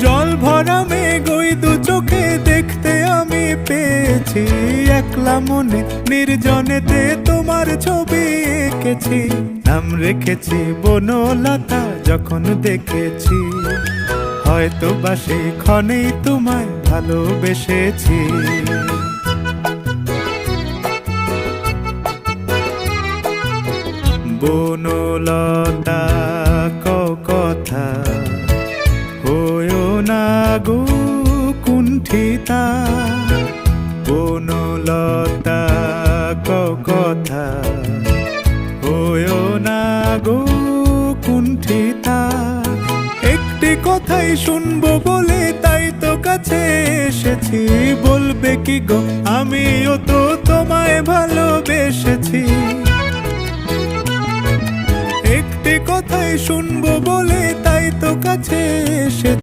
জল ভরা মেঘ ওই দু চোখে দেখতে আমি পেয়েছি, একলা মনে নির্জনেতে তোমার ছবি এঁকেছি। নাম রেখেছি বনলতা যখন দেখেছি, হয়তো বা সেই ক্ষণেই তোমায় ভালোবেসেছি। বনলতা কথা হয়ো না গো কুণ্ঠিতা, বনলতা কথা হয়ো না গো কুণ্ঠিতা। একটি কথাই শুনবো বলে তাই তো কাছে এসেছি, বলবে কি গো আমিও তো তোমায় ভালোবেসেছি। একটি কথাই শুনবো বলে তাই তো কাছে এসেছি।